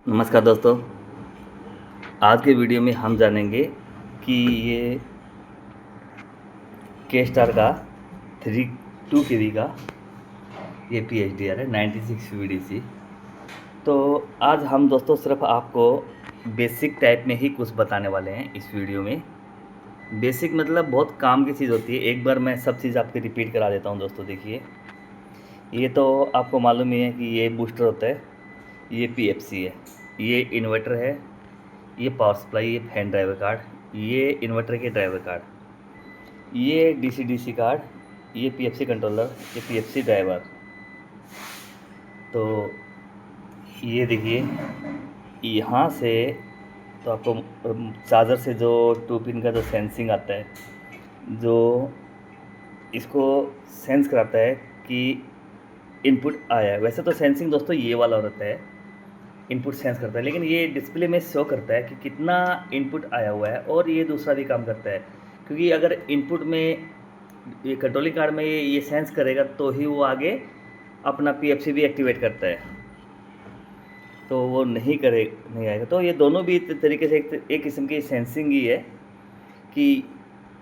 नमस्कार दोस्तों। आज के वीडियो में हम जानेंगे कि ये के स्टार का 2 केवी का ये PHDR है 96 VDC। तो आज हम दोस्तों सिर्फ आपको बेसिक टाइप में ही कुछ बताने वाले हैं इस वीडियो में। बेसिक मतलब बहुत काम की चीज़ होती है। एक बार मैं सब चीज़ आपकी रिपीट करा देता हूँ दोस्तों। देखिए, ये तो आपको मालूम ही है कि ये बूस्टर होता है, ये PFC है, ये इन्वर्टर है, ये पावर सप्लाई, ये फैन ड्राइवर कार्ड, ये इन्वर्टर के ड्राइवर कार्ड, ये DC कार्ड, ये PFC कंट्रोलर, ये PFC ड्राइवर। तो ये देखिए, यहाँ से तो आपको चार्जर से जो 2 पिन का जो सेंसिंग आता है, जो इसको सेंस कराता है कि इनपुट आया है। वैसे तो सेंसिंग दोस्तों ये वाला रहता है, इनपुट सेंस करता है, लेकिन ये डिस्प्ले में शो करता है कि कितना इनपुट आया हुआ है। और ये दूसरा भी काम करता है, क्योंकि अगर इनपुट में ये कंट्रोलिंग कार्ड में ये सेंस करेगा तो ही वो आगे अपना PFC भी एक्टिवेट करता है। तो वो नहीं आएगा। तो ये दोनों भी तरीके से एक किस्म की सेंसिंग ही है कि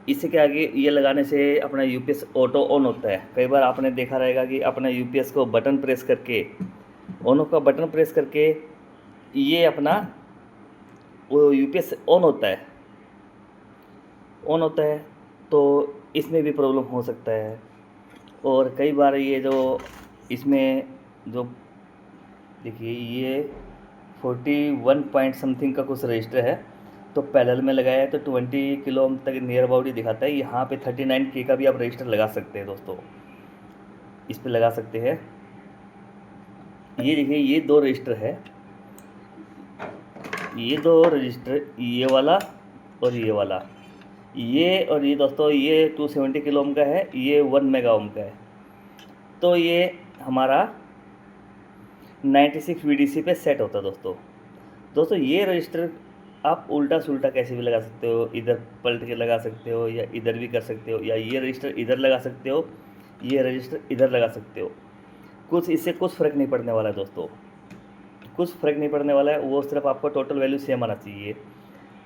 इससे क्या आगे ये लगाने से अपना UPS ऑटो ऑन होता है। कई बार आपने देखा रहेगा कि अपना UPS को बटन प्रेस करके, ऑन ऑफ का बटन प्रेस करके ये अपना वो UPS ऑन होता है। तो इसमें भी प्रॉब्लम हो सकता है। और कई बार ये जो इसमें जो देखिए, ये 41 पॉइंट समथिंग का कुछ रजिस्टर है, तो पैरेलल में लगाया है तो 20 किलो ओम तक नियर अबाउट ही दिखाता है। यहाँ पे 39K का भी आप रजिस्टर लगा सकते हैं दोस्तों, इस पे लगा सकते हैं। ये देखिए, ये 2 रजिस्टर है, ये 2 रजिस्टर, ये वाला और ये वाला, ये और ये दोस्तों, ये 270 किलो ओम का है, ये 1 मेगा ओम का है। तो ये हमारा 96 VDC पे सेट होता है दोस्तों। ये रजिस्टर आप उल्टा सुल्टा कैसे भी लगा सकते हो, इधर पलट के लगा सकते हो या इधर भी कर सकते हो, या ये रजिस्टर इधर लगा सकते हो, ये रजिस्टर इधर लगा सकते हो। इससे कुछ फ़र्क नहीं पड़ने वाला है दोस्तों, कुछ फ़र्क नहीं पड़ने वाला है। वो सिर्फ आपको टोटल वैल्यू सेम आना चाहिए।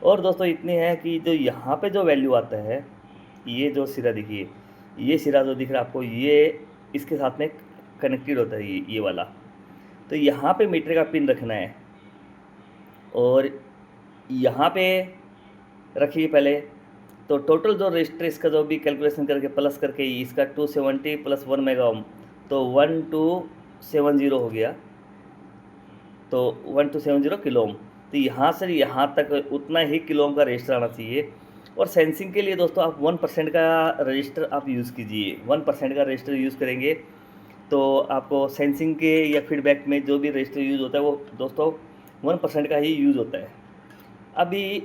और दोस्तों इतनी है कि जो यहाँ पे जो वैल्यू आता है, ये जो सिरा देखिए, ये सिरा जो दिख रहा है आपको, ये इसके साथ में कनेक्टेड होता है, ये वाला। तो यहाँ पे मीटर का पिन रखना है और यहाँ पे रखिए पहले। तो टोटल जो रजिस्टर इसका जो भी कैलकुलेशन करके प्लस करके इसका 270 प्लस 1 मेगा ओम, तो 1270 हो गया। तो 1270 किलो ओम। तो यहाँ से यहाँ तक उतना ही किलो ओम का रजिस्टर आना चाहिए। और सेंसिंग के लिए दोस्तों आप 1% का रजिस्टर आप यूज़ कीजिए। 1% का रजिस्टर यूज़ करेंगे तो आपको सेंसिंग के या फीडबैक में जो भी रजिस्टर यूज़ होता है वो दोस्तों 1% का ही यूज़ होता है। अभी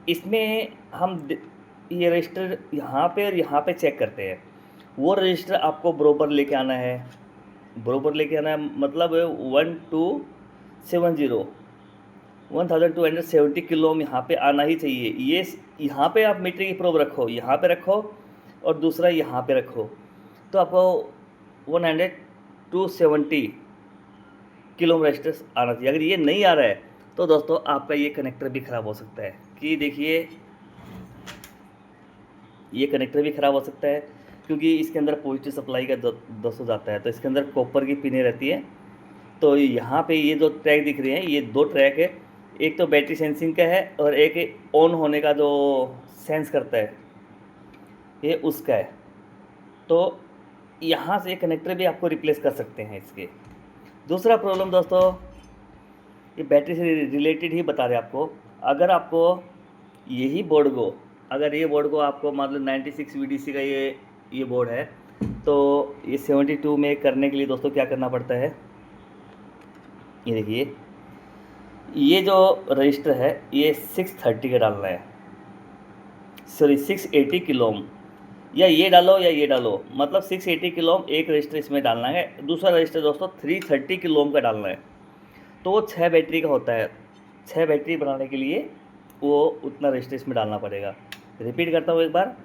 इसमें हम ये रजिस्टर यहाँ पे और यहाँ पे चेक करते हैं। वो रजिस्टर आपको बरोबर लेके आना है, मतलब 1270 किलो ओम यहाँ पे आना ही चाहिए। ये यहाँ पे आप मीटर की प्रोब रखो, यहाँ पे रखो और दूसरा यहाँ पे रखो, तो आपको 270 किलो ओम रजिस्टर आना चाहिए। अगर ये नहीं आ रहा है तो दोस्तों आपका ये कनेक्टर भी ख़राब हो सकता है। कि देखिए, ये कनेक्टर भी ख़राब हो सकता है क्योंकि इसके अंदर पॉजिटिव सप्लाई का दोस्तों जाता है, तो इसके अंदर कॉपर की पिनें रहती हैं। तो यहाँ पे ये जो ट्रैक दिख रहे हैं, ये 2 ट्रैक है। एक तो बैटरी सेंसिंग का है और एक ऑन होने का जो सेंस करता है, ये उसका है। तो यहाँ से कनेक्टर भी आपको रिप्लेस कर सकते हैं इसके। दूसरा प्रॉब्लम दोस्तों, ये बैटरी से रिलेटेड ही बता रहे आपको। अगर आपको यही बोर्ड को, अगर ये बोर्ड को आपको मतलब 96 VDC का ये बोर्ड है, तो ये 72 में करने के लिए दोस्तों क्या करना पड़ता है, ये देखिए, ये जो रजिस्टर है ये 630 का डालना है, सॉरी 680 किलो ओम। या ये डालो या ये डालो, मतलब 680 किलो ओम एक रजिस्टर इसमें डालना है। दूसरा रजिस्टर दोस्तों 330 किलो ओम का डालना है। तो वो 6 बैटरी का होता है। 6 बैटरी बनाने के लिए वो उतना रजिस्टर इसमें डालना पड़ेगा। रिपीट करता हूँ एक बार,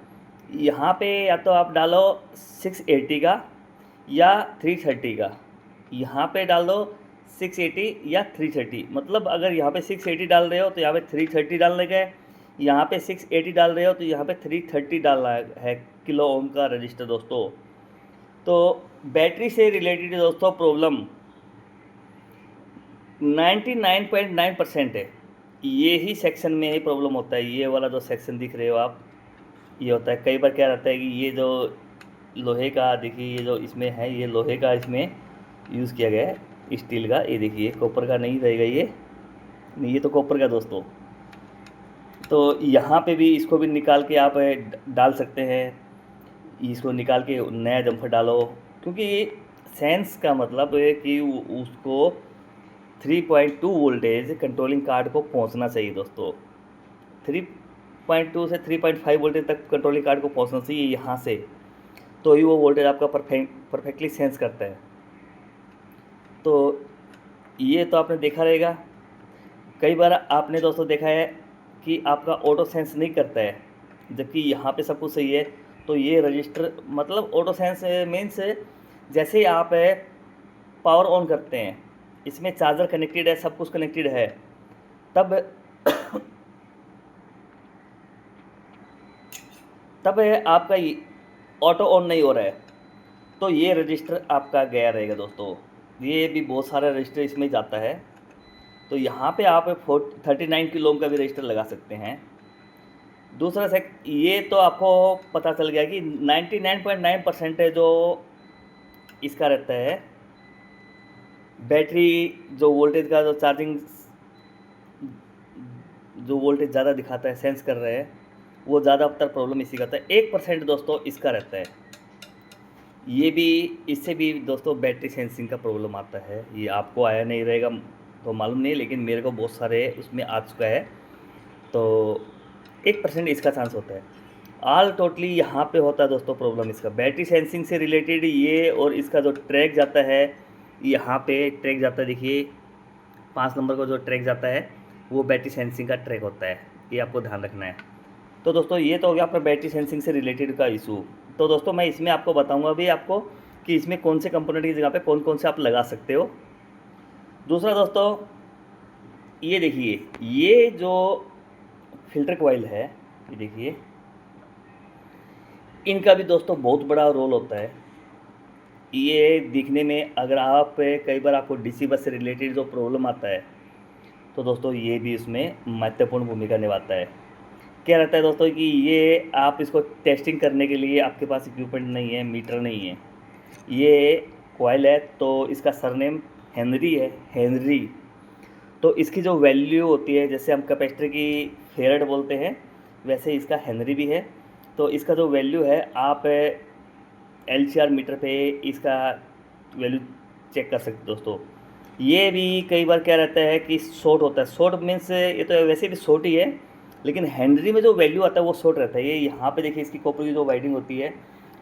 यहाँ पे या तो आप डालो 680 का या 330 का, यहाँ पे डाल दो 680 या 330, मतलब अगर यहाँ पे 680 डाल रहे हो तो यहाँ पे 330 डालने का है, यहाँ पे 680 डाल रहे हो तो यहाँ पे 330 डालना है किलो ओम का रजिस्टर दोस्तों। तो बैटरी से रिलेटेड दोस्तों प्रॉब्लम 99.9% है, ये ही सेक्शन में ही प्रॉब्लम होता है। ये वाला जो सेक्शन दिख रहे हो आप, ये होता है। कई बार क्या रहता है कि ये जो लोहे का, देखिए ये जो इसमें है, ये लोहे का इसमें यूज़ किया गया है, स्टील का। ये देखिए कॉपर का नहीं रहेगा, ये नहीं, ये तो कॉपर का दोस्तों। तो यहाँ पे भी इसको भी निकाल के आप डाल सकते हैं, इसको निकाल के नया जम्फर डालो, क्योंकि सेंस का मतलब है कि उसको 3.2 वोल्टेज कंट्रोलिंग कार्ड को पहुंचना चाहिए दोस्तों। 3.2 से 3.5 वोल्टेज तक कंट्रोलिंग कार्ड को पहुंचना चाहिए यहाँ से, तो ही वो वोल्टेज आपका परफेक्टली सेंस करता है। तो ये तो आपने देखा रहेगा। कई बार आपने दोस्तों देखा है कि आपका ऑटो सेंस नहीं करता है, जबकि यहाँ पे सब कुछ सही है। तो ये रजिस्टर मतलब ऑटो सेंस मीन्स जैसे ही आप पावर ऑन करते हैं, इसमें चार्जर कनेक्टेड है, सब कुछ कनेक्टेड है, तब आपका ऑटो ऑन नहीं हो रहा है, तो ये रजिस्टर आपका गया रहेगा दोस्तों। ये भी बहुत सारा रजिस्टर इसमें जाता है। तो यहाँ पे आप 39 किलो ओम का भी रजिस्टर लगा सकते हैं। दूसरा ये तो आपको पता चल गया कि 99.9% है जो इसका रहता है, बैटरी जो वोल्टेज का जो चार्जिंग जो वोल्टेज ज़्यादा दिखाता है, सेंस कर रहे हैं, वो ज़्यादातर प्रॉब्लम इसी का होता है। 1% दोस्तों इसका रहता है। ये भी, इससे भी दोस्तों बैटरी सेंसिंग का प्रॉब्लम आता है। ये आपको आया नहीं रहेगा तो मालूम नहीं, लेकिन मेरे को बहुत सारे उसमें आ चुका है। तो 1% इसका चांस होता है। ऑल टोटली यहाँ पे होता है दोस्तों प्रॉब्लम इसका बैटरी सेंसिंग से रिलेटेड ये। और इसका जो ट्रैक जाता है, यहाँ पे ट्रैक जाता है, देखिए 5 नंबर का जो ट्रैक जाता है वो बैटरी सेंसिंग का ट्रैक होता है, ये आपको ध्यान रखना है। तो दोस्तों ये तो हो गया आपका बैटरी सेंसिंग से रिलेटेड का इशू। तो दोस्तों मैं इसमें आपको बताऊंगा भी आपको कि इसमें कौन से कंपोनेंट की जगह पे कौन कौन से आप लगा सकते हो। दूसरा दोस्तों ये देखिए, ये जो फिल्टर कॉइल है, ये देखिए, इनका भी दोस्तों बहुत बड़ा रोल होता है। ये दिखने में, अगर आप कई बार आपको डीसी बस से रिलेटेड जो प्रॉब्लम आता है, तो दोस्तों ये भी इसमें महत्वपूर्ण भूमिका निभाता है। क्या रहता है दोस्तों कि ये आप इसको टेस्टिंग करने के लिए आपके पास इक्विपमेंट नहीं है, मीटर नहीं है, ये कॉइल है, तो इसका सरनेम हेनरी है, हेनरी। तो इसकी जो वैल्यू होती है, जैसे हम कैपेसिटर की फेरेड बोलते हैं, वैसे इसका हेनरी भी है। तो इसका जो वैल्यू है, आप LCR मीटर पे इसका वैल्यू चेक कर सकते दोस्तों। ये भी कई बार क्या रहता है कि शॉर्ट होता है। शॉर्ट मीन्स ये तो वैसे भी शॉर्ट ही है, लेकिन हेनरी में जो वैल्यू आता है वो शॉर्ट रहता है। ये यहाँ पे देखिए, इसकी कॉपर की जो वाइडिंग होती है,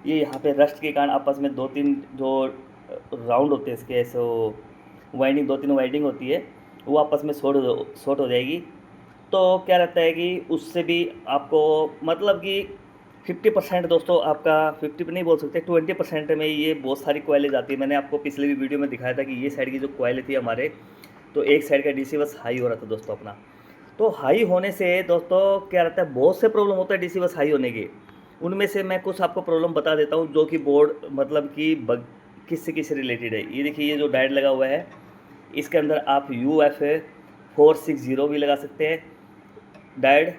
ये यहाँ पे रस्ट के कारण आपस में 2-3 जो राउंड होते हैं इसके, ऐसे वाइडिंग 2-3 वाइडिंग होती है, वो आपस में शॉर्ट हो जाएगी। तो क्या रहता है कि उससे भी आपको मतलब कि 50% दोस्तों आपका, 50 नहीं बोल सकते, 20% में ये बहुत सारी कॉइलें जाती है। मैंने आपको पिछले भी वीडियो में दिखाया था कि ये साइड की जो कॉइलें थी हमारे, तो एक साइड का डीसी बस हाई हो रहा था दोस्तों अपना। तो हाई होने से दोस्तों क्या रहता है, बहुत से प्रॉब्लम होता है डीसी बस हाई होने के। उनमें से मैं कुछ आपको प्रॉब्लम बता देता हूँ, जो कि बोर्ड मतलब कि किससे रिलेटेड है। ये देखिए, ये जो डायोड लगा हुआ है, इसके अंदर आप UF460 भी लगा सकते हैं, डायोड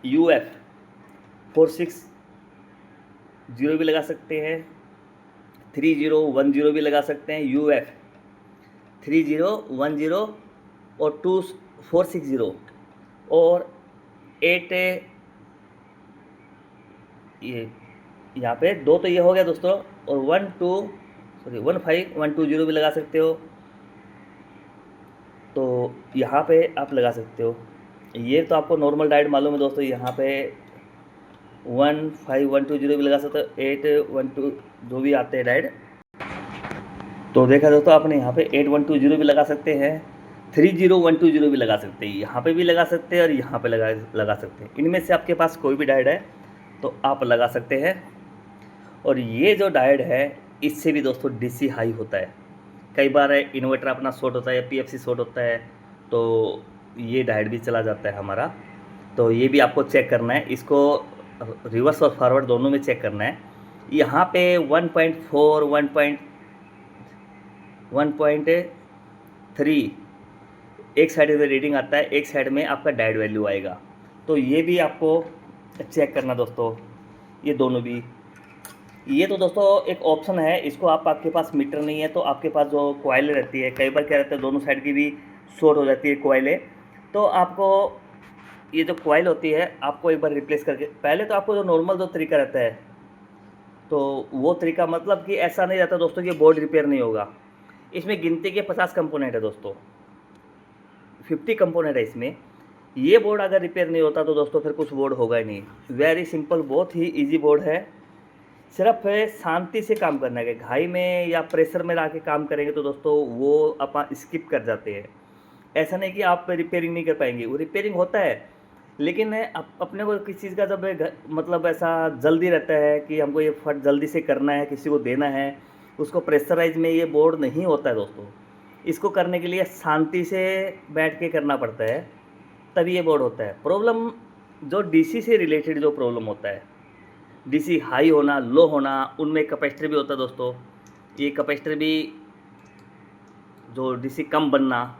UF460 भी लगा सकते हैं, 3010 भी लगा सकते हैं, UF3010 और 2460 और 8, ये यहाँ पे 2 तो ये हो गया दोस्तों, और 15120 भी लगा सकते हो। तो यहाँ पे आप लगा सकते हो। ये तो आपको नॉर्मल डायोड मालूम है दोस्तों, यहाँ पे 15120 भी लगा सकते हो, 812 जो भी आते हैं डायोड। तो देखा दोस्तों आपने, यहाँ पे 8120 भी लगा सकते हैं, 30120 भी लगा सकते हैं, यहाँ पे भी लगा सकते हैं और यहाँ पे लगा सकते हैं। इनमें से आपके पास कोई भी डायोड है तो आप लगा सकते हैं। और ये जो डायोड है, इससे भी दोस्तों डीसी हाई होता है। कई बार इन्वर्टर अपना शॉर्ट होता है या पीएफसी शॉर्ट होता है, तो ये डायोड भी चला जाता है हमारा। तो ये भी आपको चेक करना है, इसको रिवर्स और फॉरवर्ड दोनों में चेक करना है। यहाँ पे 1.4 1.3 एक साइड में रीडिंग आता है, एक साइड में आपका डायोड वैल्यू आएगा। तो ये भी आपको चेक करना दोस्तों, ये दोनों भी। ये तो दोस्तों एक ऑप्शन है, इसको आपके पास मीटर नहीं है तो आपके पास जो कॉइल रहती है, कई बार क्या रहता है दोनों साइड की भी शॉर्ट हो जाती है कॉइलें, तो आपको ये जो कॉइल होती है आपको एक बार रिप्लेस करके, पहले तो आपको जो नॉर्मल जो तरीका रहता है, तो वो तरीका मतलब कि ऐसा नहीं रहता दोस्तों कि बोर्ड रिपेयर नहीं होगा। इसमें गिनती के 50 कंपोनेंट है दोस्तों, 50 कंपोनेंट है इसमें। ये बोर्ड अगर रिपेयर नहीं होता तो दोस्तों फिर कुछ बोर्ड होगा ही नहीं। वेरी सिंपल, बहुत ही ईजी बोर्ड है। सिर्फ शांति से काम करना है। घाई में या प्रेशर में ला के काम करेंगे तो दोस्तों वो अपन स्किप कर जाते हैं। ऐसा नहीं कि आप रिपेयरिंग नहीं कर पाएंगे, वो रिपेयरिंग होता है, लेकिन अपने को किसी चीज़ का जब मतलब ऐसा जल्दी रहता है कि हमको ये फट जल्दी से करना है, किसी को देना है, उसको प्रेशराइज में ये बोर्ड नहीं होता है दोस्तों। इसको करने के लिए शांति से बैठ के करना पड़ता है, तभी ये बोर्ड होता है। प्रॉब्लम जो डीसी से रिलेटेड जो प्रॉब्लम होता है, डीसी हाई होना, लो होना, उनमें कैपेसिटर भी होता है दोस्तों। ये कैपेसिटर भी जो डीसी कम बनना,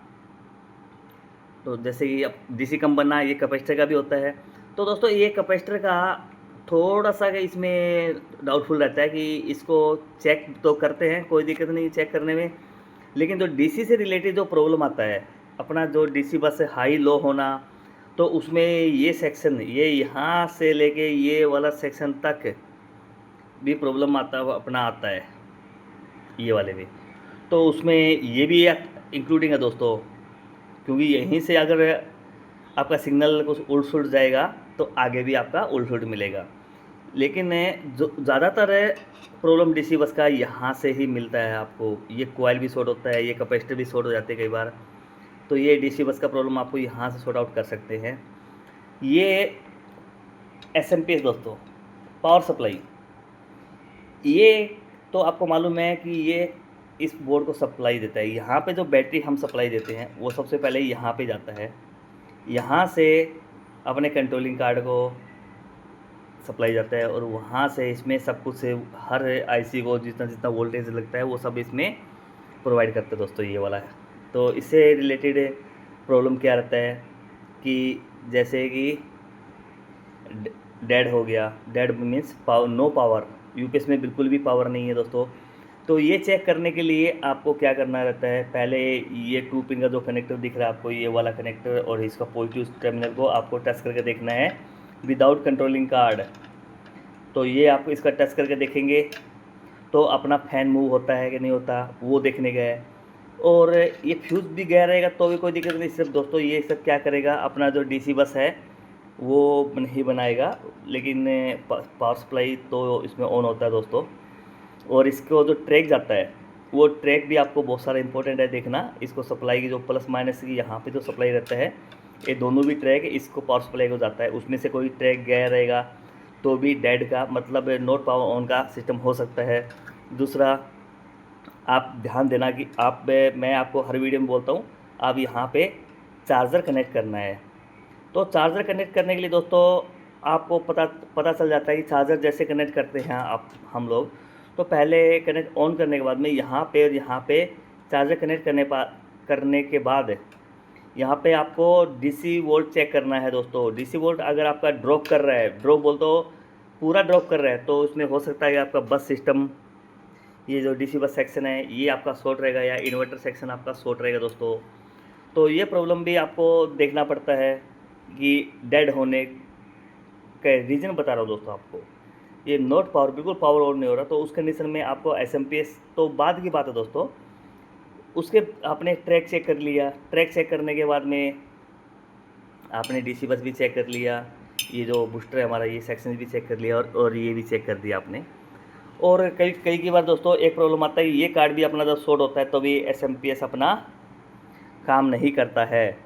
तो जैसे कि अब डीसी कम बनना ये कैपेसिटर का भी होता है। तो दोस्तों ये कैपेसिटर का थोड़ा सा इसमें डाउटफुल रहता है कि इसको चेक तो करते हैं, कोई दिक्कत नहीं चेक करने में, लेकिन जो डीसी से रिलेटेड जो प्रॉब्लम आता है, अपना जो डीसी बस हाई लो होना, तो उसमें ये सेक्शन, ये यहाँ से लेके ये वाला सेक्शन तक भी प्रॉब्लम आता है, ये वाले भी। तो उसमें ये भी इंक्लूडिंग है दोस्तों, क्योंकि यहीं से अगर आपका सिग्नल कुछ उल्ट सुलट जाएगा तो आगे भी आपका उल्ट सुलट मिलेगा। लेकिन जो ज़्यादातर प्रॉब्लम डीसी बस का यहाँ से ही मिलता है आपको। ये कोयल भी शॉर्ट होता है, ये कैपेसिटर भी शॉर्ट हो जाते हैं कई बार, तो ये डीसी बस का प्रॉब्लम आपको यहाँ से सॉर्ट आउट कर सकते हैं। ये एसएमपीएस दोस्तों, पावर सप्लाई, ये तो आपको मालूम है कि ये इस बोर्ड को सप्लाई देता है। यहाँ पे जो बैटरी हम सप्लाई देते हैं वो सबसे पहले यहाँ पे जाता है, यहाँ से अपने कंट्रोलिंग कार्ड को सप्लाई जाता है, और वहाँ से इसमें सब कुछ से हर आईसी को जितना जितना वोल्टेज लगता है वो सब इसमें प्रोवाइड करते हैं दोस्तों, ये वाला है। तो इससे रिलेटेड प्रॉब्लम क्या रहता है कि जैसे कि डेड हो गया, dead means power, no power, UPS में बिल्कुल भी पावर नहीं है दोस्तों। तो ये चेक करने के लिए आपको क्या करना रहता है, पहले ये 2 पिन का जो कनेक्टर दिख रहा है आपको, ये वाला कनेक्टर और इसका पॉजिटिव टर्मिनल को आपको टच करके देखना है विदाउट कंट्रोलिंग कार्ड। तो ये आप इसका टच करके देखेंगे तो अपना फैन मूव होता है कि नहीं होता वो देखने गए, और ये फ्यूज़ भी गया रहेगा तो भी कोई दिक्कत नहीं। सिर्फ दोस्तों ये सब क्या करेगा, अपना जो डीसी बस है वो नहीं बनाएगा, लेकिन पावर सप्लाई तो इसमें ऑन होता है दोस्तों। और इसको जो ट्रैक जाता है वो ट्रैक भी आपको बहुत सारा इंपॉर्टेंट है देखना। इसको सप्लाई की जो प्लस माइनस की यहाँ पे जो सप्लाई रहता है, ये दोनों भी ट्रैक इसको पावर सप्लाई को जाता है, उसमें से कोई ट्रैक गया रहेगा तो भी डेड का मतलब नॉट पावर ऑन का सिस्टम हो सकता है। दूसरा आप ध्यान देना कि मैं आपको हर वीडियो में बोलता हूँ, आप यहाँ पे चार्जर कनेक्ट करना है। तो चार्जर कनेक्ट करने के लिए दोस्तों आपको पता चल जाता है कि चार्जर जैसे कनेक्ट करते हैं हम लोग, तो पहले कनेक्ट ऑन करने के बाद में यहाँ पे और यहाँ पे चार्जर कनेक्ट करने के बाद यहाँ पे आपको डीसी वोल्ट चेक करना है दोस्तों। डीसी वोल्ट अगर आपका ड्रॉप कर रहा है, ड्रॉप बोल तो पूरा ड्रॉप कर रहा है, तो उसमें हो सकता है कि आपका बस सिस्टम, ये जो डीसी बस सेक्शन है ये आपका शॉर्ट रहेगा, या इन्वर्टर सेक्शन आपका शॉर्ट रहेगा दोस्तों। तो ये प्रॉब्लम भी आपको देखना पड़ता है कि डेड होने का रीज़न बता रहा हूँ दोस्तों आपको। ये नॉट पावर, बिल्कुल पावर ऑन नहीं हो रहा, तो उस कंडीशन में आपको एसएमपीएस तो बाद की बात है दोस्तों। उसके आपने ट्रैक चेक कर लिया, ट्रैक चेक करने के बाद में आपने डीसी बस भी चेक कर लिया, ये जो बूस्टर है हमारा ये सेक्शन भी चेक कर लिया, और ये भी चेक कर दिया आपने। और कई की बार दोस्तों एक प्रॉब्लम आता है, ये कार्ड भी अपना जब शॉर्ट होता है तो भी एसएमपीएस अपना काम नहीं करता है,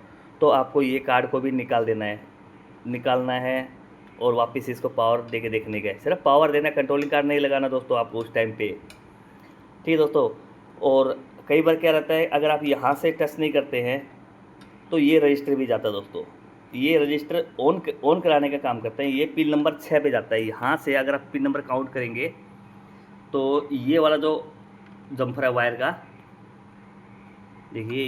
तो आपको ये कार्ड को भी निकालना है और वापस इसको पावर दे के देखने का है। सिर्फ पावर देना, कंट्रोलिंग कार्ड नहीं लगाना दोस्तों आपको उस टाइम पे, ठीक है दोस्तों। और कई बार क्या रहता है, अगर आप यहाँ से टच नहीं करते हैं तो ये रजिस्टर भी जाता है दोस्तों। ये रजिस्टर ऑन कराने का काम करते हैं। ये पिन नंबर 6 पे जाता है। यहाँ से अगर आप पिन नंबर काउंट करेंगे तो ये वाला जो जम्फर है वायर का, देखिए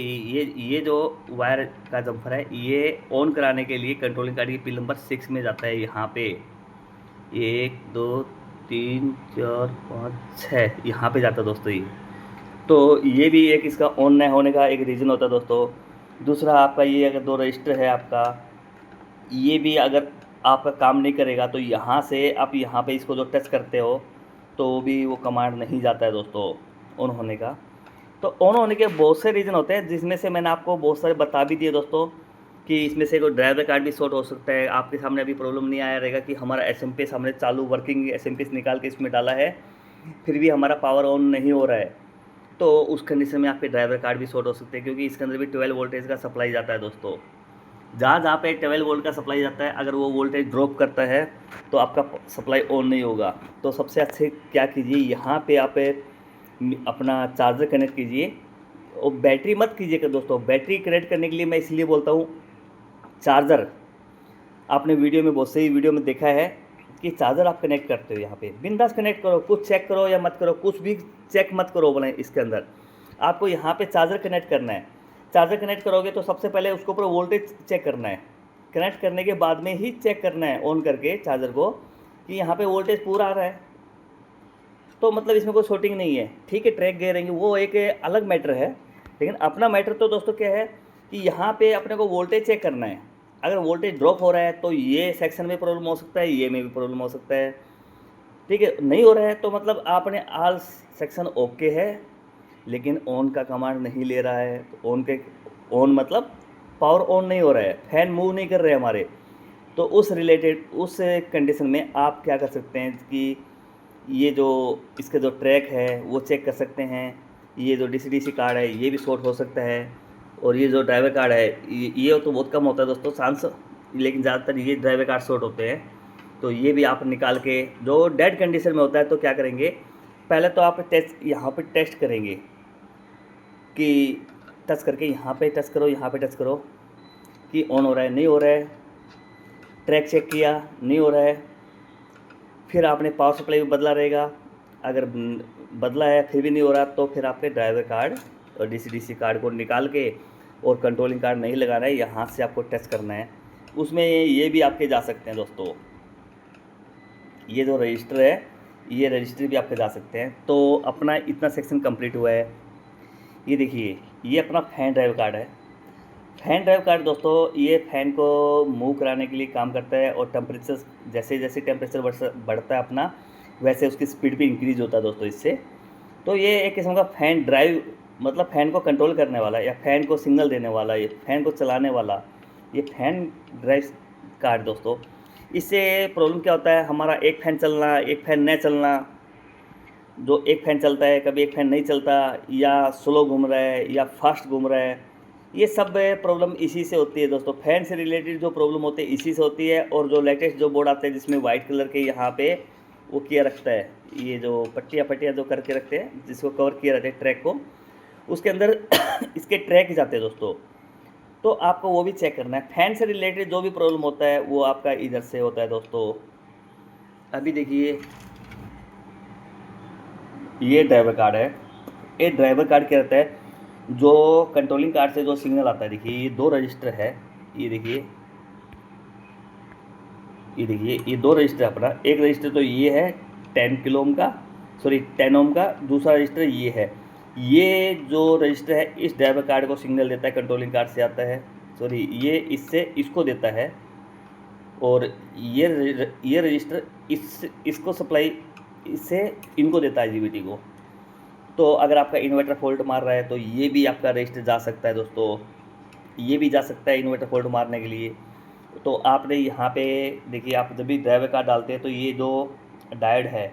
ये जो वायर का जम्फर है, ये ऑन कराने के लिए कंट्रोलिंग कार्ड की पिन नंबर 6 में जाता है। यहाँ पे 1 2 3 4 5 6 यहाँ पे जाता है दोस्तों ये। तो ये भी एक इसका ऑन न होने का एक रीज़न होता है दोस्तों। दूसरा आपका ये अगर 2 रजिस्टर है आपका, ये भी अगर आपका काम नहीं करेगा तो यहाँ से आप यहाँ पे इसको जो टच करते हो तो भी वो कमांड नहीं जाता है दोस्तों ऑन होने का। तो ऑन होने के बहुत से रीज़न होते हैं, जिसमें से मैंने आपको बहुत सारे बता भी दिए दोस्तों कि इसमें से कोई ड्राइवर कार्ड भी शॉर्ट हो सकता है। आपके सामने अभी प्रॉब्लम नहीं आया रहेगा कि हमारा एसएमपीएस हमने चालू वर्किंग एसएमपीएस निकाल के इसमें डाला है, फिर भी हमारा पावर ऑन नहीं हो रहा है। तो उस कंडीशन में आपके ड्राइवर कार्ड भी शॉर्ट हो सकते हैं, क्योंकि इसके अंदर भी 12 वोल्टेज का सप्लाई जाता है दोस्तों। जहाँ पे 12 वोल्ट का सप्लाई जाता है, अगर वो वोल्टेज ड्रॉप करता है तो आपका सप्लाई ऑन नहीं होगा। तो सबसे अच्छे क्या कीजिए, यहाँ पे आप अपना चार्जर कनेक्ट कीजिए और बैटरी मत कीजिएगा दोस्तों। बैटरी कनेक्ट करने के लिए मैं इसलिए बोलता हूँ, चार्जर आपने वीडियो में बहुत सही वीडियो में देखा है कि चार्जर आप कनेक्ट करते हो, यहाँ पे बिंदास कनेक्ट करो, कुछ चेक करो या मत करो, कुछ भी चेक मत करो बोले। इसके अंदर आपको यहाँ पे चार्जर कनेक्ट करना है। चार्जर कनेक्ट करोगे तो सबसे पहले उसके ऊपर वोल्टेज चेक करना है। कनेक्ट करने के बाद में ही चेक करना है ऑन करके चार्जर को कि यहाँ पे वोल्टेज पूरा आ रहा है, तो मतलब इसमें कोई शॉर्टिंग नहीं है। ठीक है, ट्रैक गियरिंग वो एक अलग मैटर है, लेकिन अपना मैटर तो दोस्तों क्या है कि यहाँ पे अपने को वोल्टेज चेक करना है। अगर वोल्टेज ड्रॉप हो रहा है तो ये सेक्शन में प्रॉब्लम हो सकता है, ये में भी प्रॉब्लम हो सकता है। ठीक है, नहीं हो रहा है तो मतलब आपने ऑल सेक्शन ओके है, लेकिन ऑन का कमांड नहीं ले रहा है। तो ऑन मतलब पावर ऑन नहीं हो रहा है, फैन मूव नहीं कर रहे हमारे। तो उस कंडीशन में आप क्या कर सकते हैं कि ये जो इसका जो ट्रैक है वो चेक कर सकते हैं। ये जो डीसी कार्ड है ये भी शॉर्ट हो सकता है, और ये जो ड्राइवर कार्ड है ये तो बहुत कम होता है दोस्तों चांस, लेकिन ज़्यादातर ये ड्राइवर कार्ड शॉर्ट होते हैं। तो ये भी आप निकाल के, जो डेड कंडीशन में होता है तो क्या करेंगे, पहले तो आप टेस्ट यहाँ पे टेस्ट करेंगे कि टच करके यहाँ पे टच करो, यहाँ पे टच करो कि ऑन हो रहा है नहीं हो रहा है। ट्रैक चेक किया नहीं हो रहा है, फिर आपने पावर सप्लाई भी बदला रहेगा। अगर बदला है फिर भी नहीं हो रहा तो फिर आपके ड्राइवर कार्ड और डीसी कार्ड को निकाल के और कंट्रोलिंग कार्ड नहीं लगाना है, यहाँ से आपको टच करना है। उसमें ये भी आपके जा सकते हैं दोस्तों, ये जो रजिस्टर है ये रजिस्टर भी आपके जा सकते हैं। तो अपना इतना सेक्शन कंप्लीट हुआ है। ये देखिए ये अपना फैन ड्राइव कार्ड है। फैन ड्राइव कार्ड दोस्तों ये फैन को मूव कराने के लिए काम करता है, और टेम्परेचर जैसे जैसे टेम्परेचर बढ़ता है अपना, वैसे उसकी स्पीड भी इंक्रीज होता है दोस्तों इससे। तो ये एक किस्म का फैन ड्राइव, मतलब फ़ैन को कंट्रोल करने वाला या फ़ैन को सिग्नल देने वाला, ये फ़ैन को चलाने वाला ये फैन ड्राइव कार्ड दोस्तों। इससे प्रॉब्लम क्या होता है, हमारा एक फ़ैन चलना एक फ़ैन न चलना, जो एक फ़ैन चलता है कभी एक फ़ैन नहीं चलता, या स्लो घूम रहा है या फास्ट घूम रहा है, ये सब प्रॉब्लम इसी से होती है दोस्तों। फ़ैन से रिलेटेड जो प्रॉब्लम होती है इसी से होती है। और जो लेटेस्ट जो बोर्ड आते हैं जिसमें वाइट कलर के यहाँ पे वो किया रखता है, ये जो पट्टियाँ जो करके रखते हैं जिसको कवर किया रहता है ट्रैक को, उसके अंदर इसके ट्रैक जाते हैं दोस्तों। तो आपको वो भी चेक करना है। फ़ैन से रिलेटेड जो भी प्रॉब्लम होता है वो आपका इधर से होता है दोस्तों। अभी देखिए ये ड्राइवर कार्ड है। ये ड्राइवर कार्ड क्या रहता है, जो कंट्रोलिंग कार्ड से जो सिग्नल आता है, देखिए ये 2 रजिस्टर है। ये देखिए ये 2 रजिस्टर अपना, एक रजिस्टर तो ये है 10 ओम का, दूसरा रजिस्टर ये है। ये जो रजिस्टर है इस ड्राइवर कार्ड को सिग्नल देता है, कंट्रोलिंग कार्ड से आता है, ये इससे इसको देता है। और ये रजिस्टर इसको सप्लाई इससे इनको देता है जीबीटी को। तो अगर आपका इन्वर्टर फॉल्ट मार रहा है तो ये भी आपका रजिस्टर जा सकता है दोस्तों, ये भी जा सकता है इन्वर्टर फॉल्ट मारने के लिए। तो आपने यहाँ पे देखिए, आप जब भी ड्राइवर कार्ड डालते हैं तो ये 2 डायोड है,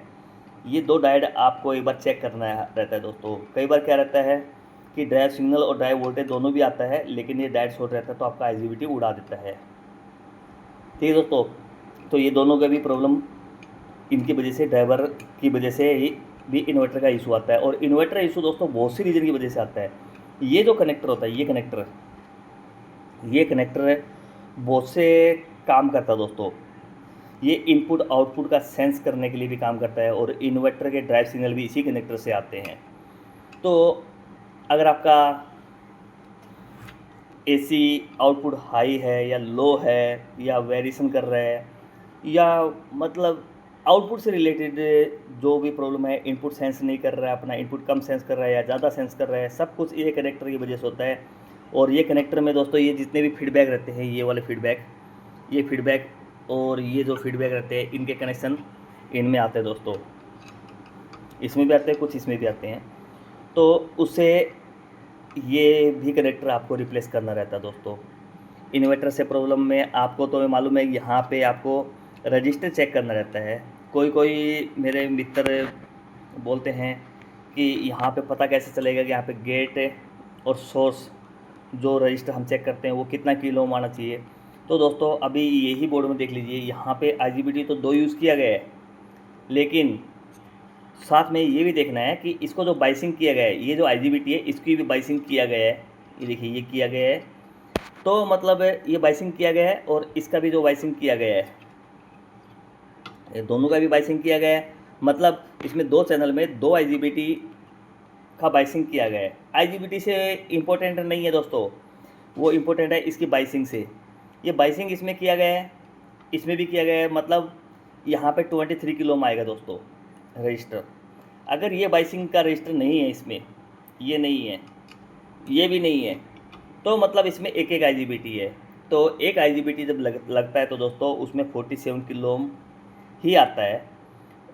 ये 2 डायोड आपको एक बार चेक करना रहता है दोस्तों। कई बार क्या रहता है कि ड्राइव सिग्नल और ड्राइव वोल्टेज दोनों भी आता है, लेकिन ये डायोड शॉर्ट रहता है तो आपका आईजीबीटी उड़ा देता है। ठीक है दोस्तों, तो ये दोनों का भी प्रॉब्लम इनकी वजह से, ड्राइवर की वजह से ही भी इन्वर्टर का इशू आता है। और इन्वर्टर इशू दोस्तों बहुत सी रीज़न की वजह से आता है। ये जो कनेक्टर होता है, ये कनेक्टर बहुत से काम करता है दोस्तों। ये इनपुट आउटपुट का सेंस करने के लिए भी काम करता है, और इन्वर्टर के ड्राइव सिग्नल भी इसी कनेक्टर से आते हैं। तो अगर आपका एसी आउटपुट हाई है या लो है, या वेरिएशन कर रहा है, या मतलब आउटपुट से रिलेटेड जो भी प्रॉब्लम है, इनपुट सेंस नहीं कर रहा है, अपना इनपुट कम सेंस कर रहा है या ज़्यादा सेंस कर रहा है, सब कुछ ये कनेक्टर की वजह से होता है। और ये कनेक्टर में दोस्तों ये जितने भी फीडबैक रहते हैं, ये वाले फीडबैक, ये फीडबैक और ये जो फीडबैक रहते हैं, इनके कनेक्शन इनमें आते हैं दोस्तों। इसमें भी आते हैं, कुछ इसमें भी आते हैं। तो उससे ये भी कनेक्टर आपको रिप्लेस करना रहता है दोस्तों। इन्वर्टर से प्रॉब्लम में आपको तो मालूम है, यहाँ पे आपको रजिस्टर चेक करना रहता है। कोई मेरे मित्र बोलते हैं कि यहाँ पे पता कैसे चलेगा कि यहाँ पे गेट और सोर्स जो रजिस्टर हम चेक करते हैं वो कितना किलो ओम आना चाहिए। तो दोस्तों अभी यही बोर्ड में देख लीजिए, यहाँ पे IGBT तो 2 यूज़ किया गया है, लेकिन साथ में ये भी देखना है कि इसको जो बाइसिंग किया गया है, ये जो IGBT है इसकी भी बाइसिंग किया गया है। ये देखिए, ये किया गया है, तो मतलब ये बाइसिंग किया गया है, और इसका भी जो बाइसिंग किया गया है, ये दोनों का भी बाइसिंग किया गया है। मतलब इसमें 2 चैनल में 2 IGBT का बाइसिंग किया गया है। IGBT से इम्पोर्टेंट नहीं है दोस्तों, वो इम्पोर्टेंट है इसकी बाइसिंग से। ये बाइसिंग इसमें किया गया है, इसमें भी किया गया है, मतलब यहाँ पे 23 किलो ओम आएगा दोस्तों रजिस्टर। अगर ये बाइसिंग का रजिस्टर नहीं है इसमें, ये नहीं है, ये भी नहीं है, तो मतलब इसमें एक IGBT है। तो एक IGBT जब लगता है तो दोस्तों उसमें 47 किलो ओम ही आता है।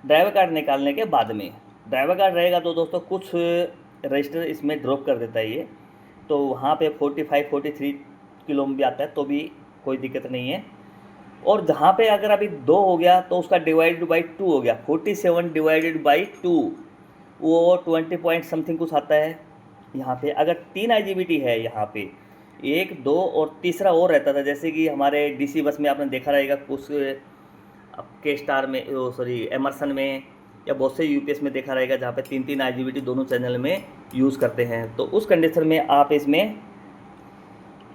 ड्राइवर कार्ड निकालने के बाद में, ड्राइवर कार्ड रहेगा तो दोस्तों कुछ रजिस्टर इसमें ड्रॉप कर देता है ये, तो वहाँ पे 45-43 किलो ओम भी आता है, तो भी कोई दिक्कत नहीं है। और जहाँ पे अगर अभी 2 हो गया तो उसका डिवाइडेड बाई 2 हो गया, 47 डिवाइडेड बाई 2, वो 20 पॉइंट समथिंग कुछ आता है। यहाँ पे अगर 3 IGBT है, यहाँ पे 1, 2 और तीसरा और रहता था, जैसे कि हमारे DC बस में आपने देखा रहेगा, कुछ आपके स्टार में, सॉरी एमर्सन में, या बहुत से UPS में देखा रहेगा जहाँ पे 3-3 IGBT दोनों चैनल में यूज़ करते हैं। तो उस कंडीशन में आप इसमें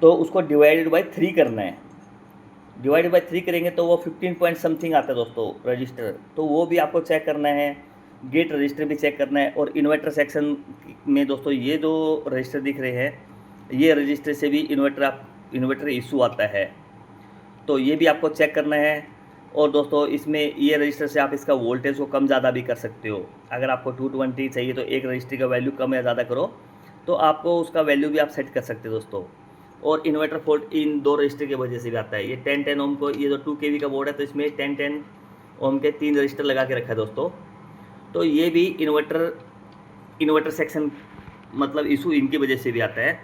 तो उसको डिवाइडेड बाई 3 करना है। डिवाइडेड बाई 3 करेंगे तो वो 15 पॉइंट समथिंग आता है दोस्तों रजिस्टर, तो वो भी आपको चेक करना है। गेट रजिस्टर भी चेक करना है। और इन्वर्टर सेक्शन में दोस्तों ये जो रजिस्टर दिख रहे हैं, ये रजिस्टर से भी इन्वर्टर इशू आता है, तो ये भी आपको चेक करना है। और दोस्तों इसमें ये रजिस्टर से आप इसका वोल्टेज को कम ज़्यादा भी कर सकते हो। अगर आपको 220 चाहिए तो एक रजिस्टर का वैल्यू कम या ज़्यादा करो, तो आपको उसका वैल्यू भी आप सेट कर सकते हो दोस्तों। और इन्वर्टर फॉल्ट इन 2 रजिस्टर की वजह से भी आता है। ये 10-10 ओम को, ये जो 2 kV का बोर्ड है, तो इसमें 10-10 ओम के 3 रजिस्टर लगा के रखा है दोस्तों। तो ये भी इन्वर्टर सेक्शन मतलब इशू इनकी वजह से भी आता है।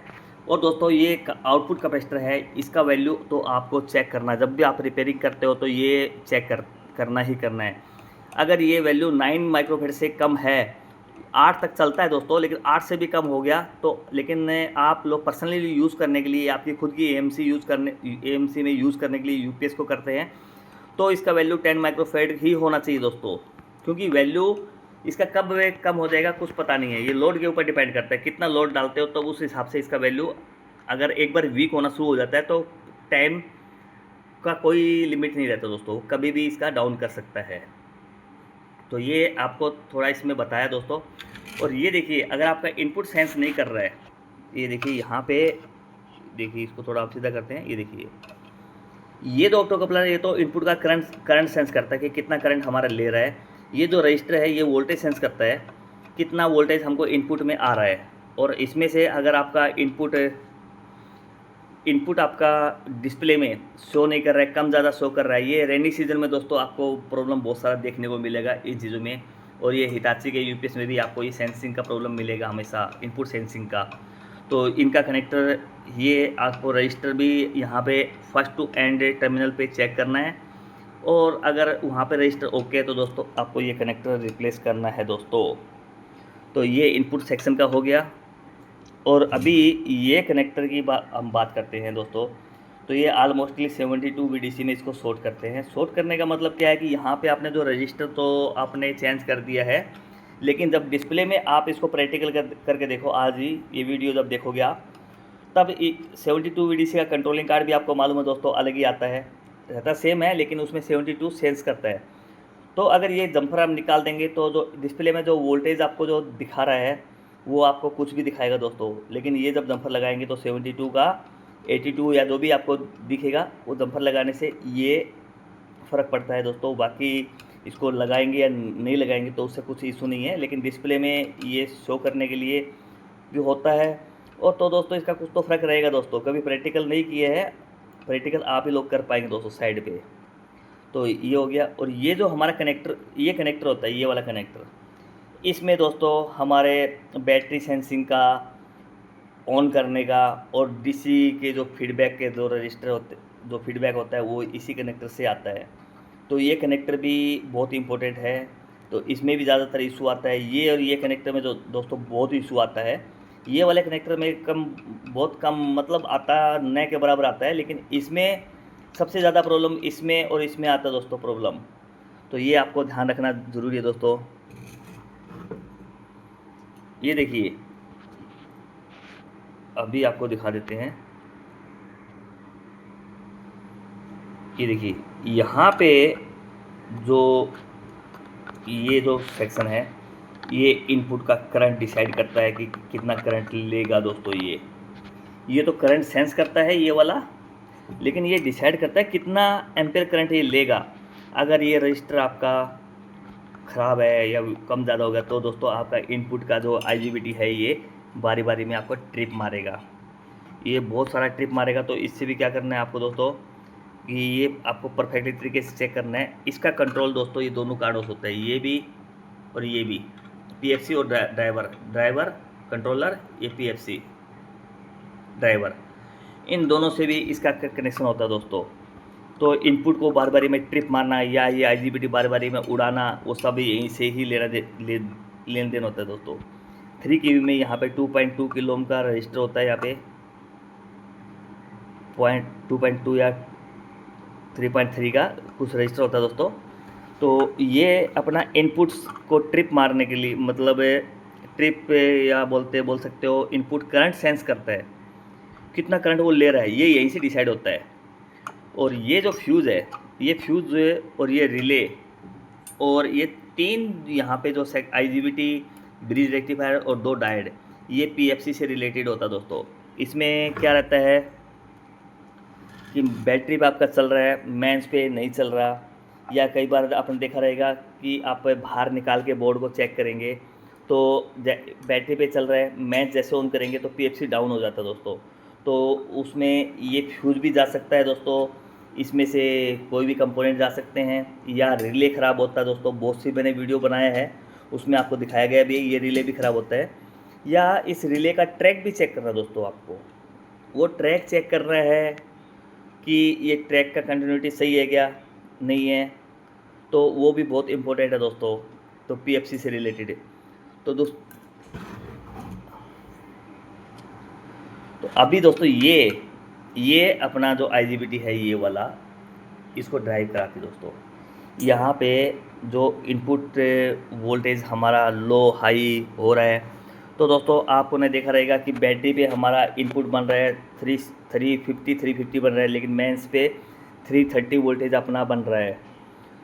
और दोस्तों ये आउटपुट कैपेसिटर है, इसका वैल्यू तो आपको चेक करना, जब भी आप रिपेयरिंग करते हो तो ये चेक करना ही करना है। अगर ये वैल्यू 9 माइक्रोफेड से कम है, 8 तक चलता है दोस्तों, लेकिन 8 से भी कम हो गया तो, लेकिन आप लोग पर्सनली यूज़ करने के लिए, आपकी खुद की AMC में यूज़ करने के लिए UPS को करते हैं, तो इसका वैल्यू 10 माइक्रोफेड ही होना चाहिए दोस्तों। क्योंकि वैल्यू इसका कब कम हो जाएगा कुछ पता नहीं है, ये लोड के ऊपर डिपेंड करता है, कितना लोड डालते हो तो उस हिसाब से इसका वैल्यू, अगर एक बार वीक होना शुरू हो जाता है तो टाइम का कोई लिमिट नहीं रहता दोस्तों, कभी भी इसका डाउन कर सकता है। तो ये आपको थोड़ा इसमें बताया दोस्तों। और ये देखिए, अगर आपका इनपुट सेंस नहीं कर रहा है, ये देखिए यहाँ पे देखिए, इसको थोड़ा आप सीधा करते हैं, ये देखिए, ये जो ऑप्टोकपलर, ये तो इनपुट का करंट सेंस करता है कि कितना करंट हमारा ले रहा है। ये जो रजिस्टर है ये वोल्टेज सेंस करता है, कितना वोल्टेज हमको इनपुट में आ रहा है। और इसमें से अगर आपका इनपुट आपका डिस्प्ले में शो नहीं कर रहा है, कम ज़्यादा शो कर रहा है, ये रेनी सीजन में दोस्तों आपको प्रॉब्लम बहुत सारा देखने को मिलेगा इन चीज़ों में। और ये हिताची के UPS में भी आपको ये सेंसिंग का प्रॉब्लम मिलेगा हमेशा, इनपुट सेंसिंग का। तो इनका कनेक्टर, ये आपको रजिस्टर भी यहाँ पे फर्स्ट टू एंड टर्मिनल पे चेक करना है। और अगर वहाँ पे रजिस्टर ओके है तो दोस्तों आपको ये कनेक्टर रिप्लेस करना है दोस्तों। तो ये इनपुट सेक्शन का हो गया। और अभी ये कनेक्टर की हम बात करते हैं दोस्तों। तो ये ऑलमोस्टली 72 VDC में इसको शॉर्ट करते हैं। शॉर्ट करने का मतलब क्या है कि यहाँ पे आपने जो रजिस्टर तो आपने चेंज कर दिया है, लेकिन जब डिस्प्ले में आप इसको प्रैक्टिकल करके देखो, आज ही ये वीडियो जब देखोगे आप, तब 72 VDC का कंट्रोलिंग कार्ड भी आपको मालूम है दोस्तों अलग ही आता है, रहता सेम है लेकिन उसमें 72 सेंस करता है। तो अगर ये जम्पर आप निकाल देंगे तो जो डिस्प्ले में जो वोल्टेज आपको जो दिखा रहा है वो आपको कुछ भी दिखाएगा दोस्तों, लेकिन ये जब जम्पर लगाएंगे तो 72 का 82 या जो भी आपको दिखेगा वो जम्पर लगाने से ये फ़र्क पड़ता है दोस्तों। बाकी इसको लगाएंगे या नहीं लगाएंगे तो उससे कुछ इशू नहीं है, लेकिन डिस्प्ले में ये शो करने के लिए भी होता है। और तो दोस्तों इसका कुछ तो फ़र्क रहेगा दोस्तों, कभी प्रैक्टिकल नहीं किए हैं, प्रैक्टिकल आप ही लोग कर पाएंगे दोस्तों साइड पे। तो ये हो गया। और ये जो हमारा कनेक्टर, ये कनेक्टर होता है, ये वाला कनेक्टर, इसमें दोस्तों हमारे बैटरी सेंसिंग का, ऑन करने का और डीसी के जो फीडबैक के जो रजिस्टर होते, जो फीडबैक होता है वो इसी कनेक्टर से आता है। तो ये कनेक्टर भी बहुत इंपॉर्टेंट है। तो इसमें भी ज़्यादातर इशू आता है ये, और ये कनेक्टर में जो दोस्तों बहुत इशू आता है, ये वाले कनेक्टर में बहुत कम मतलब आता, न के बराबर आता है, लेकिन इसमें सबसे ज़्यादा प्रॉब्लम इसमें और इसमें आता है दोस्तों प्रॉब्लम। तो ये आपको ध्यान रखना ज़रूरी है दोस्तों। ये देखिए, अभी आपको दिखा देते हैं, ये देखिए यहाँ पे जो ये जो सेक्शन है, ये इनपुट का करंट डिसाइड करता है कि कितना करंट लेगा दोस्तों। ये तो करंट सेंस करता है ये वाला, लेकिन ये डिसाइड करता है कितना एम्पेयर करंट ये लेगा। अगर ये रजिस्टर आपका ख़राब है या कम ज़्यादा होगा तो दोस्तों आपका इनपुट का जो IGBT है ये बारी बारी में आपको ट्रिप मारेगा, ये बहुत सारा ट्रिप मारेगा। तो इससे भी क्या करना है आपको दोस्तों कि ये आपको परफेक्टली तरीके से चेक करना है। इसका कंट्रोल दोस्तों ये दोनों कार्ड्स होता है, ये भी और ये भी, PFC और ड्राइवर कंट्रोलर, ये PFC ड्राइवर, इन दोनों से भी इसका कनेक्शन होता है दोस्तों। तो इनपुट को बार बारी में ट्रिप मारना या ये IGBT बार बारी में उड़ाना, वो सब यहीं से ही लेन देन होता है दोस्तों। 3 KB में यहाँ पे 2.2 किलो ओम का रजिस्टर होता है, यहाँ पे 2.2 या 3.3 का कुछ रजिस्टर होता है दोस्तों। तो ये अपना इनपुट्स को ट्रिप मारने के लिए, मतलब ट्रिप या बोल सकते हो इनपुट करंट सेंस करता है, कितना करंट वो ले रहा है ये यहीं से डिसाइड होता है। और ये जो फ्यूज़ है, ये फ्यूज़ और ये रिले और ये 3 यहाँ पे जो IGBT, ब्रिज रेक्टिफायर और 2 डायोड, ये PFC से रिलेटेड होता है दोस्तों। इसमें क्या रहता है कि बैटरी पे आपका चल रहा है, मेंस पे नहीं चल रहा, या कई बार आपने देखा रहेगा कि आप बाहर निकाल के बोर्ड को चेक करेंगे तो बैटरी पे चल रहा है, मेंस जैसे ऑन करेंगे तो PFC डाउन हो जाता है दोस्तों। तो उसमें ये फ्यूज़ भी जा सकता है दोस्तों, इसमें से कोई भी कंपोनेंट जा सकते हैं, या रिले ख़राब होता है दोस्तों। बहुत सी मैंने वीडियो बनाया है, उसमें आपको दिखाया गया भी ये रिले भी ख़राब होता है। या इस रिले का ट्रैक भी चेक करना दोस्तों, आपको वो ट्रैक चेक करना है कि ये ट्रैक का कंटिन्यूटी सही है क्या, नहीं है, तो वो भी बहुत इम्पोर्टेंट है दोस्तों। तो PFC से रिलेटेड तो अभी दोस्तों ये अपना जो IGBT है ये वाला, इसको ड्राइव कराती दोस्तों। यहाँ पे जो इनपुट वोल्टेज हमारा लो हाई हो रहा है, तो दोस्तों आपने देखा रहेगा कि बैटरी पे हमारा इनपुट बन रहा है 350 बन रहा है, लेकिन मेंस पे 330 वोल्टेज अपना बन रहा है।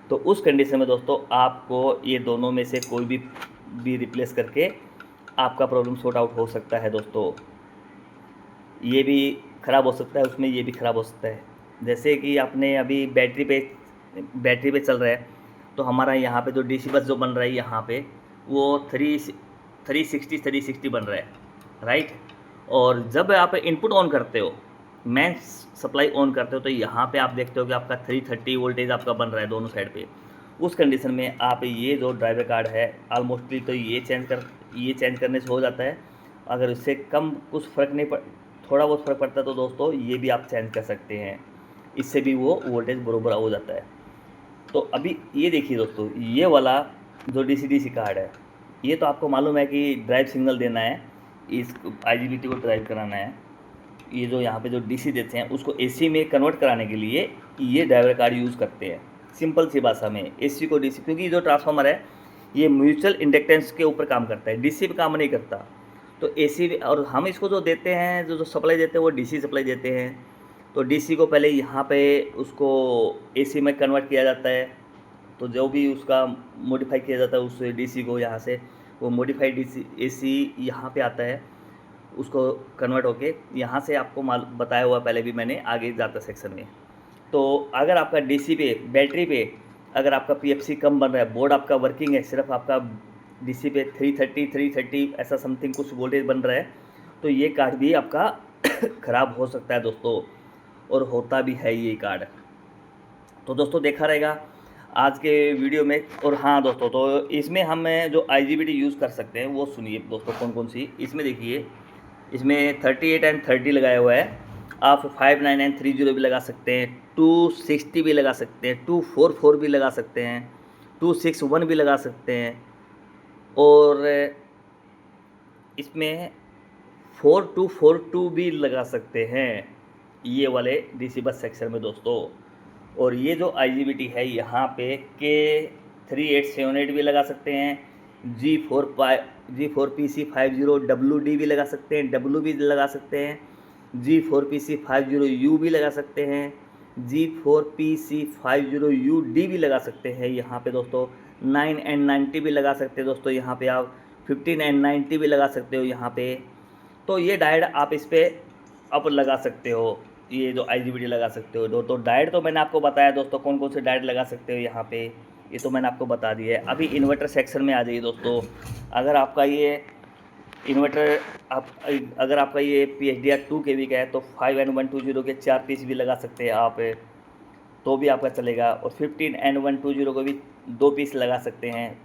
तो उस कंडीशन में दोस्तों आपको ये दोनों में से कोई भी रिप्लेस करके आपका प्रॉब्लम सॉर्ट आउट हो सकता है दोस्तों। ये भी ख़राब हो सकता है, उसमें ये भी ख़राब हो सकता है। जैसे कि आपने अभी बैटरी पे चल रहा है, तो हमारा यहाँ पे जो DC बस जो बन रहा है यहाँ पे वो 360 बन रहा है, राइट। और जब आप इनपुट ऑन करते हो, मेन सप्लाई ऑन करते हो, तो यहाँ पे आप देखते हो कि आपका 330 वोल्टेज आपका बन रहा है दोनों साइड पे। उस कंडीशन में आप ये जो ड्राइवर कार्ड है ऑलमोस्टली तो ये चेंज करने से हो जाता है। अगर इससे कम कुछ फ़र्क नहीं थोड़ा बहुत फ़र्क पड़ता है तो दोस्तों ये भी आप चेंज कर सकते हैं, इससे भी वो वोल्टेज बराबर हो जाता है। तो अभी ये देखिए दोस्तों, ये वाला जो DC कार्ड है, ये तो आपको मालूम है कि ड्राइव सिग्नल देना है, इस IGBT को ड्राइव कराना है। ये जो यहाँ पे जो DC देते हैं उसको AC में कन्वर्ट कराने के लिए ये ड्राइवर कार्ड यूज़ करते हैं। सिंपल सी भाषा में AC को DC, क्योंकि जो ट्रांसफार्मर है ये म्यूचुअल इंडक्टेंस के ऊपर काम करता है, डीसी पे काम नहीं करता। तो एसी और हम इसको जो देते हैं, जो सप्लाई देते हैं वो डीसी सप्लाई देते हैं। तो डीसी को पहले यहाँ पे उसको एसी में कन्वर्ट किया जाता है। तो जो भी उसका मॉडिफाई किया जाता है उस डीसी को, यहाँ से वो मॉडिफाइड डीसी एसी यहाँ पे आता है, उसको कन्वर्ट होके यहाँ से आपको बताया हुआ पहले भी मैंने, आगे जाता सेक्शन में। तो अगर आपका डीसी पे, बैटरी पे अगर आपका पीएफसी कम बन रहा है, बोर्ड आपका वर्किंग है, सिर्फ आपका डीसी पे 330 ऐसा समथिंग कुछ वोल्टेज बन रहा है, तो ये कार्ड भी आपका ख़राब हो सकता है दोस्तों, और होता भी है ये कार्ड। तो दोस्तों देखा रहेगा आज के वीडियो में। और हाँ दोस्तों, तो इसमें हम जो IGBT यूज़ कर सकते हैं वो सुनिए दोस्तों, कौन कौन सी। इसमें देखिए, इसमें 38 एंड 30 लगाया हुआ है। आप 59 एंड 30 भी लगा सकते हैं, 260 भी लगा सकते हैं, 244 भी लगा सकते हैं, 261 भी लगा सकते हैं, और इसमें 4242 भी लगा सकते हैं, ये वाले डीसी बस सेक्शन में दोस्तों। और ये जो IGBT है यहाँ पे K3878 भी लगा सकते हैं, G4PC50 WD भी लगा सकते हैं, W भी लगा सकते हैं, G4PC50U भी लगा सकते हैं, G4PC50UD भी लगा सकते हैं यहाँ पे दोस्तों। 9 एंड 90 भी लगा सकते हैं दोस्तों यहाँ पे। आप 15 एंड 90 भी लगा सकते हो यहाँ पे। तो ये डायोड आप इस पर अब लगा सकते हो, ये जो IGBT लगा सकते हो। तो डायोड तो मैंने आपको बताया दोस्तों, कौन कौन से डायोड लगा सकते हो यहाँ पे, ये तो मैंने आपको बता दिया है। अभी इन्वर्टर सेक्शन में आ जाइए दोस्तों। अगर आपका ये इन्वर्टर अगर आपका ये PHDR 2 kV का है तो 5N120 के 4 पीस भी लगा सकते हैं आप, तो भी आपका चलेगा। और 15N120 को भी 2 पीस लगा सकते हैं,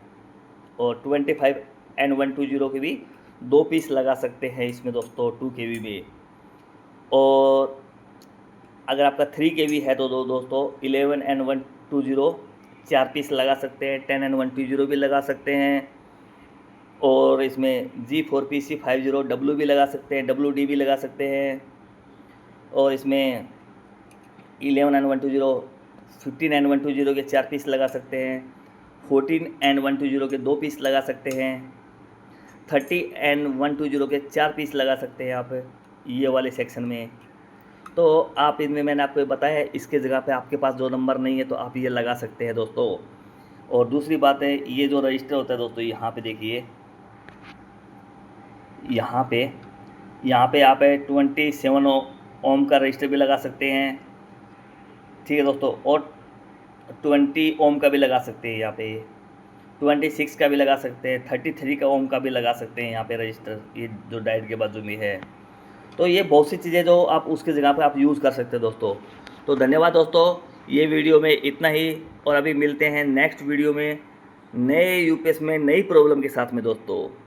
और 25N120 के भी 2 पीस लगा सकते हैं इसमें दोस्तों 2 kV में। और अगर आपका 3 kV है तो दोस्तों 11N120 4 पीस लगा सकते हैं, 10N120 भी लगा सकते हैं, और इसमें G4PC50 W भी लगा सकते हैं, WD भी लगा सकते हैं, और इसमें 11N120 15N120 के 4 पीस लगा सकते हैं, 14N120 के 2 पीस लगा सकते हैं, 30N120 के 4 पीस लगा सकते हैं आप ये वाले सेक्शन में। तो आप इनमें मैंने आपको बताया है, इसके जगह पे आपके पास जो नंबर नहीं है तो आप ये लगा सकते हैं दोस्तों। और दूसरी बात है, ये जो रजिस्टर होता है दोस्तों, यहाँ पे देखिए, यहाँ पे आप 27 ओम का रजिस्टर भी लगा सकते हैं, ठीक है दोस्तों, और 20 ओम का भी लगा सकते हैं यहाँ पे, 26 का भी लगा सकते हैं, 33 का ओम का भी लगा सकते हैं यहाँ पे रजिस्टर, ये जो डायोड के बाजू में है। तो ये बहुत सी चीज़ें जो आप उसकी जगह पे आप यूज़ कर सकते हैं दोस्तों। तो धन्यवाद दोस्तों, ये वीडियो में इतना ही, और अभी मिलते हैं नेक्स्ट वीडियो में नए UPS में नई प्रॉब्लम के साथ में दोस्तों।